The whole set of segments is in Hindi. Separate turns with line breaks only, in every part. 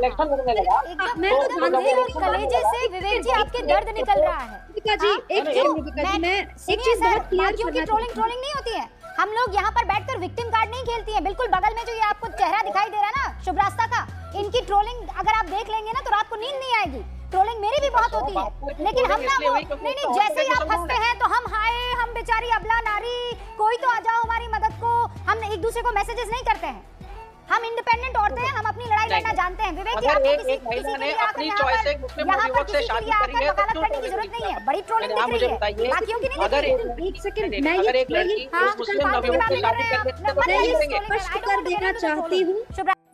इलेक्शन लड़ने लगा
एकदम दिल और कलेजे से विवेक जी आपके दर्द निकल रहा है। बाकियों की ट्रोलिंग नहीं होती है। हम लोग यहाँ पर बैठकर विक्टिम कार्ड नहीं खेलती है। बिल्कुल बगल में जो ये आपको चेहरा दिखाई दे रहा है ना शुभ रास्ता का, इनकी ट्रोलिंग अगर आप देख लेंगे ना तो रात को नींद नहीं आएगी। ट्रोलिंग मेरी भी बहुत होती है, लेकिन हम ना वो नहीं जैसे ही आप हंसते हैं तो हम हाय हम बेचारी अबला नारी, कोई तो आ जाओ हमारी मदद को, हम एक दूसरे को मैसेजेस नहीं करते हैं। हम इंडिपेंडेंट औरतें हैं, हम अपनी लड़ाई लड़ना जानते हैं। विवेक जी आपको किसी के लिए आकर यहाँ पर किसी के लिए आकर वकालत करने की जरूरत नहीं है। बड़ी ट्रोलिंग दिख रही है, बाकियों की नहीं दिख रही है।
एक सेकंड मैं ये स्पष्ट कर देना चाहती हूँ।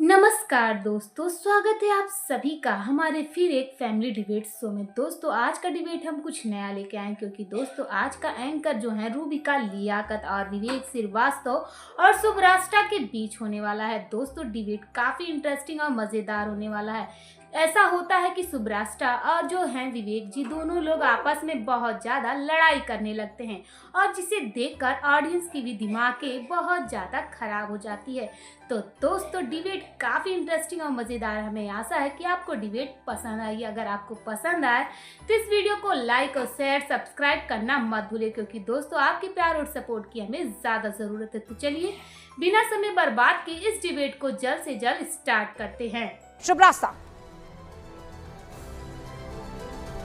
नमस्कार दोस्तों, स्वागत है आप सभी का हमारे फिर एक फैमिली डिबेट शो में। दोस्तों आज का डिबेट हम कुछ नया लेके आए क्योंकि दोस्तों आज का एंकर जो है रूबिका लियाकत और विवेक श्रीवास्तव और शुभ रास्ता के बीच होने वाला है। दोस्तों डिबेट काफ़ी इंटरेस्टिंग और मज़ेदार होने वाला है। ऐसा होता है कि शुभ रास्ता और जो हैं विवेक जी दोनों लोग आपस में बहुत ज़्यादा लड़ाई करने लगते हैं और जिसे देखकर ऑडियंस की भी दिमागें बहुत ज़्यादा खराब हो जाती है। तो दोस्तों डिबेट काफ़ी इंटरेस्टिंग और मज़ेदार, हमें आशा है कि आपको डिबेट पसंद आई। अगर आपको पसंद आए तो इस वीडियो को लाइक और शेयर सब्सक्राइब करना मत भूलें क्योंकि दोस्तों आपके प्यार और सपोर्ट की हमें ज़्यादा ज़रूरत है। तो चलिए बिना समय बर्बाद के इस डिबेट को जल्द से जल्द स्टार्ट करते हैं।
शुभ रास्ता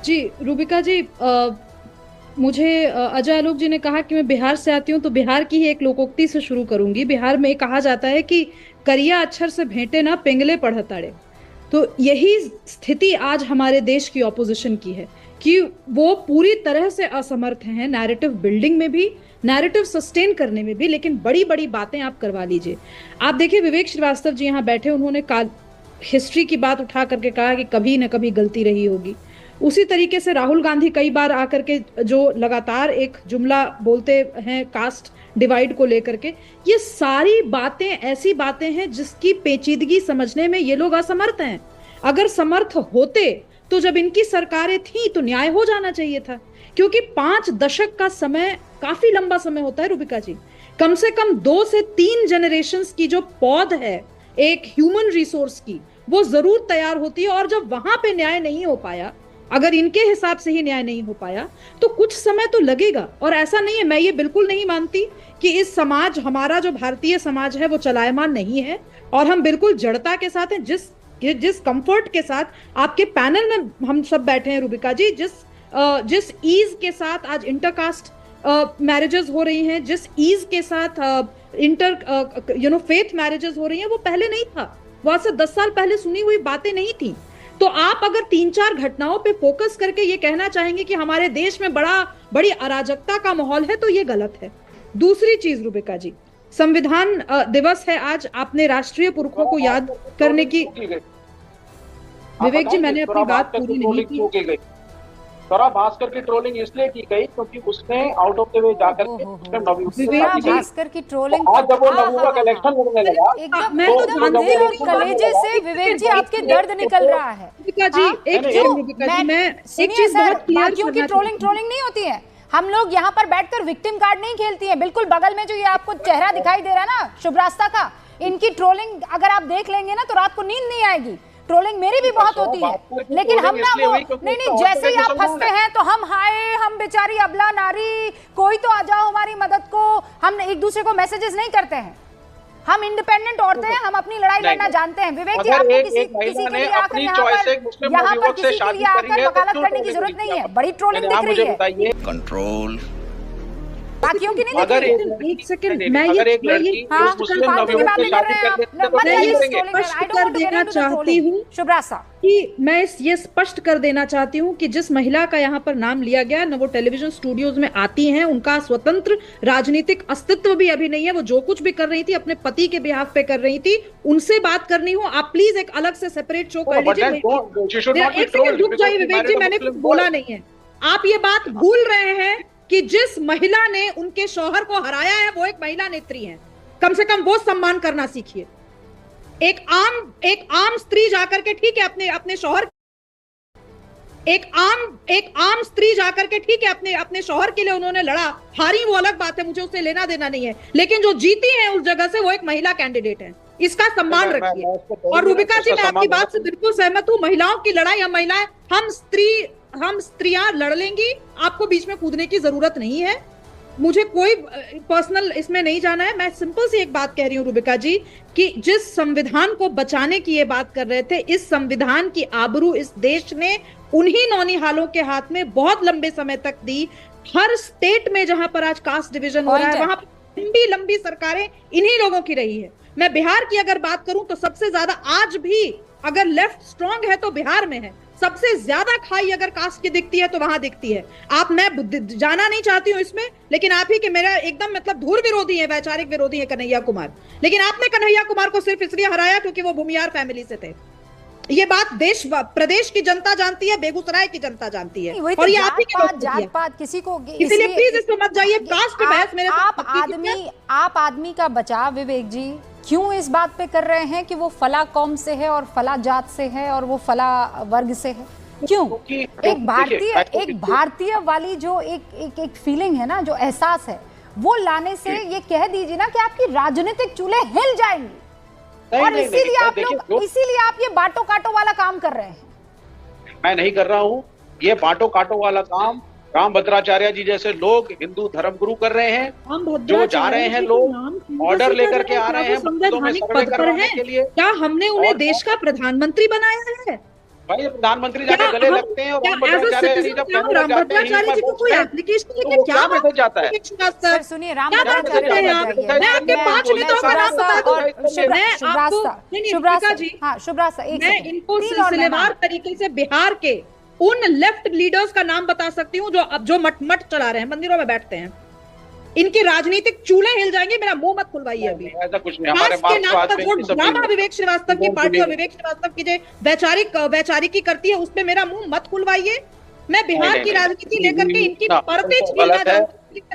जी रूबिका जी, मुझे अजय आलोक जी ने कहा कि मैं बिहार से आती हूँ तो बिहार की ही एक लोकोक्ति से शुरू करूंगी। बिहार में कहा जाता है कि करिया अक्षर से भेंटे ना पिंगले पढ़ताड़े। तो यही स्थिति आज हमारे देश की ऑपोजिशन की है कि वो पूरी तरह से असमर्थ हैं नैरेटिव बिल्डिंग में भी, नैरेटिव सस्टेन करने में भी। लेकिन बड़ी बड़ी बातें आप करवा लीजिए। आप देखिए विवेक श्रीवास्तव जी यहाँ बैठे, उन्होंने हिस्ट्री की बात उठा करके कहा कि कभी न कभी गलती रही होगी। उसी तरीके से राहुल गांधी कई बार आकर के जो लगातार एक जुमला बोलते हैं कास्ट डिवाइड को लेकर के, ये सारी बातें ऐसी बातें हैं जिसकी पेचीदगी समझने में ये लोग असमर्थ हैं। अगर समर्थ होते तो जब इनकी सरकारें थी तो न्याय हो जाना चाहिए था, क्योंकि 5 दशक का समय काफी लंबा समय होता है रूबिका जी। कम से कम 2 से 3 जनरेशंस की जो पौध है एक ह्यूमन रिसोर्स की, वो जरूर तैयार होती है। और जब वहां पे न्याय नहीं हो पाया, अगर इनके हिसाब से ही न्याय नहीं हो पाया तो कुछ समय तो लगेगा। और ऐसा नहीं है, मैं ये बिल्कुल नहीं मानती कि इस समाज, हमारा जो भारतीय समाज है वो चलायमान नहीं है और हम बिल्कुल जड़ता के साथ हैं। जिस कंफर्ट के साथ आपके पैनल में हम सब बैठे हैं रूबिका जी, जिस ईज के साथ आज इंटरकास्ट मैरिजेस हो रही हैं, जिस ईज के साथ फेथ मैरिजेस हो रही हैं, वो पहले नहीं था। वो आज से 10 साल पहले सुनी हुई बातें नहीं थी। तो आप अगर 3-4 घटनाओं पे फोकस करके ये कहना चाहेंगे कि हमारे देश में बड़ी अराजकता का माहौल है, तो ये गलत है। दूसरी चीज रूबिका जी, संविधान दिवस है आज, आपने राष्ट्रीय पुरखों को याद करने की। विवेक जी मैंने अपनी बात पूरी नहीं की।
स्वरा भास्कर की ट्रोलिंग इसलिए की गई क्योंकि उसने आउट ऑफ द वे जाकर के
भास्कर की ट्रोलिंग
आज जब वो नवयुवक इलेक्शन लड़ने लगा,
एकदम दिल और कलेजे से विवेक जी आपके दर्द निकल रहा है।
रूबिका जी मैं एक चीज बहुत क्लियर
बाकियों की ट्रोलिंग नहीं होती है। हम लोग यहाँ पर बैठकर विक्टिम कार्ड नहीं खेलती है। बिल्कुल बगल में जो ये आपको चेहरा दिखाई दे रहा है ना शुभ रास्ता का, इनकी ट्रोलिंग अगर आप देख लेंगे ना तो रात को नींद नहीं आएगी। ट्रोलिंग मेरी भी बहुत होती है, लेकिन हम ना वो नहीं जैसे ही आप हंसते हैं तो हम हाय हम बेचारी अबला नारी, कोई तो आ जाओ हमारी मदद को, हम एक दूसरे को मैसेजेस नहीं करते हैं। हम इंडिपेंडेंट औरतें हैं, हम अपनी लड़ाई लड़ना जानते हैं। विवेक जी आपको किसी के लिए आकर यहाँ पर किसी के लिए आकर वकालत करने की जरूरत नहीं है। बड़ी ट्रोलिंग दिख रही है,
कंट्रोल
बाकियों की नहीं दिख रही है।
एक सेकंड मैं ये स्पष्ट कर देना चाहती हूँ
शुभ रास्ता
कि मैं ये स्पष्ट कर देना चाहती हूँ कि जिस महिला का यहाँ पर नाम लिया गया न वो टेलीविजन स्टूडियोज में आती हैं, उनका स्वतंत्र राजनीतिक अस्तित्व भी अभी नहीं है। वो जो कुछ भी कर रही थी अपने पति के बिहाफ पे कर रही थी, उनसे बात करनी हो आप प्लीज एक अलग से सेपरेट शो कर लीजिए। एक सेकंड रुक जाइए विवेक जी, मैंने कुछ बोला नहीं है। आप ये बात भूल रहे हैं कि जिस महिला ने उनके शौहर को हराया है वो एक महिला नेत्री है। कम से कम वो सम्मान करना सीखिए। एक आम स्त्री जाकर के ठीक है अपने शौहर, एक आम स्त्री जाकर के ठीक है अपने शौहर के लिए उन्होंने लड़ा, हारी वो अलग बात है, मुझे उससे लेना देना नहीं है। लेकिन जो जीती है उस जगह से वो एक महिला कैंडिडेट है। इसका सम्मान रखिए। और रूबिका जी, मैं आपकी बात से बिल्कुल सहमत हूँ। महिलाओं की लड़ाई, हम महिलाएं, हम स्त्रियां लड़ लेंगी, आपको बीच में कूदने की जरूरत नहीं है। मुझे कोई पर्सनल इसमें नहीं जाना है। मैं सिंपल सी एक बात कह रही हूँ रूबिका जी, कि जिस संविधान को बचाने की ये बात कर रहे थे, इस संविधान की आबरू इस देश ने उन्हीं नौनिहालों के हाथ में बहुत लंबे समय तक दी। हर स्टेट में जहां पर आज कास्ट डिवीजन हो रहा है, वहां पर लंबी लंबी सरकारें इन्हीं लोगों की रही है। मैं बिहार की अगर बात करूं तो सबसे ज्यादा आज भी अगर लेफ्ट स्ट्रांग है तो बिहार में है। सबसे ज्यादा खाई अगर कास्ट की दिखती है तो वहां दिखती है। मैं जाना नहीं चाहती हूँ इसमें, लेकिन आप ही के मेरा एकदम मतलब धूल विरोधी है, वैचारिक विरोधी है कन्हैया कुमार। लेकिन आपने कन्हैया कुमार को सिर्फ इसलिए हराया क्योंकि वो भूमियार फैमिली से थे। ये बात प्रदेश की जनता जानती है, बेगूसराय की जनता जानती है। और ये आप ही के
जात पात किसी को,
इसलिए प्लीज इसमें मत जाइए। कास्ट पे बहस मेरे
आप आदमी का बचाव विवेक जी क्यों इस बात पे कर रहे हैं कि वो फला कौम से है और फला जात से है और वो फला वर्ग से है? क्यों? एक भारतीय वाली जो एक फीलिंग है ना, जो एहसास है, वो लाने से ये कह दीजिए ना कि आपकी राजनीतिक चूल्हे हिल जाएंगी। और इसीलिए आप ये बांटो काटो वाला काम कर रहे हैं।
मैं नहीं कर रहा हूँ ये बांटो काटो वाला काम। राम भद्राचार्य जी जैसे लोग हिंदू धर्म गुरु कर रहे हैं, जो जा रहे हैं लोग ऑर्डर लेकर के आ रहे हैं
संवैधानिक पद पर हैं। क्या हमने उन्हें देश का प्रधानमंत्री बनाया है?
भाई प्रधानमंत्री जाके गले लगते हैं और राम
भद्राचार्य जी को कोई एप्लीकेशन लेके क्या
मैसेज जाता है?
सर सुनिए, राम भद्राचार्य
मैं आपके 5 नेताओं का नाम बता दूं।
शुभ्रास्ता
मैं इनको सिलसिलेवार तरीके से बिहार के उन लेफ्ट लीडर्स का नाम बता सकती हूँ जो मठ चला रहे हैं, मंदिरों में बैठते हैं। इनकी राजनीतिक चूल्हे हिल जाएंगे। मेरा मुंह मत खुलवाइए अभी।
ऐसा कुछ नहीं, हमारे
ड्रामा विवेक श्रीवास्तव की पार्टी और विवेक श्रीवास्तव की जो वैचारिकी करती है, उसपे मेरा मुंह मत खुलवाइए। मैं बिहार की राजनीति लेकर के इनकी परतें छीलना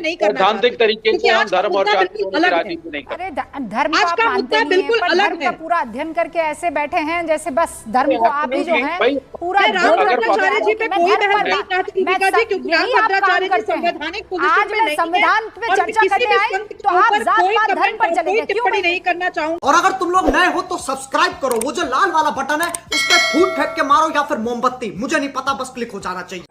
नहीं करना,
सैद्धांतिक तरीके से हम धर्म और जाति की राजनीति नहीं करते।
अरे धर्म आज का मुद्दा बिल्कुल अलग है। पूरा अध्ययन करके ऐसे बैठे हैं जैसे बस धर्म को आप ही जो है पूरा।
राम भद्राचार्य जी पे कोई बहस नहीं चाहती दीपिका जी, क्योंकि राम भद्राचार्य जी संवैधानिक पोजीशन में नहीं है।
संविधान पे चर्चा करने आए तो आप जात पात धर्म पर चले गए।
टिप्पणी नहीं करना चाहूंगा।
और अगर तुम लोग नए हो तो सब्सक्राइब करो, वो जो लाल वाला बटन है उस पर फूट फेंक के मारो या फिर मोमबत्ती, मुझे नहीं पता, बस क्लिक हो जाना चाहिए।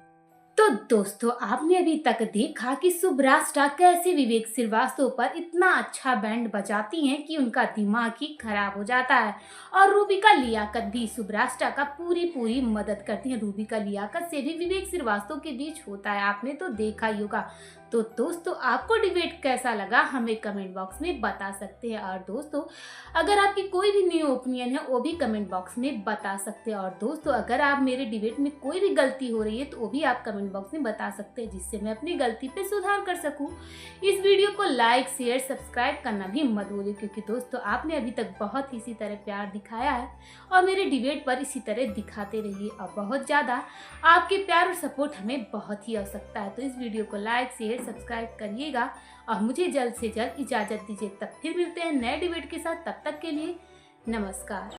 तो दोस्तों, आपने अभी तक देखा कि शुभ्रास्ता कैसे विवेक श्रीवास्तव पर इतना अच्छा बैंड बजाती हैं कि उनका दिमाग ही खराब हो जाता है। और रूबिका लियाकत भी शुभ्रास्ता का पूरी मदद करती हैं। रूबिका लियाकत से भी विवेक श्रीवास्तव के बीच होता है, आपने तो देखा ही होगा। तो दोस्तों, आपको डिबेट कैसा लगा हमें कमेंट बॉक्स में बता सकते हैं। और दोस्तों, अगर आपकी कोई भी न्यू ओपिनियन है वो भी कमेंट बॉक्स में बता सकते हैं। और दोस्तों, अगर आप मेरे डिबेट में कोई भी गलती हो रही है तो वो भी आप कमेंट बॉक्स में बता सकते हैं, जिससे मैं अपनी गलती पे सुधार कर सकूं। इस वीडियो को लाइक शेयर सब्सक्राइब करना भी मत भूलिए, क्योंकि दोस्तों आपने अभी तक बहुत इसी तरह प्यार दिखाया है और मेरे डिबेट पर इसी तरह दिखाते रहिए। और बहुत ज़्यादा आपके प्यार और सपोर्ट हमें बहुत ही आवश्यकता है। तो इस वीडियो को लाइक शेयर सब्सक्राइब करिएगा और मुझे जल्द से जल्द इजाज़त दीजिए। तब फिर मिलते हैं नए डिबेट के साथ। तब तक के लिए नमस्कार।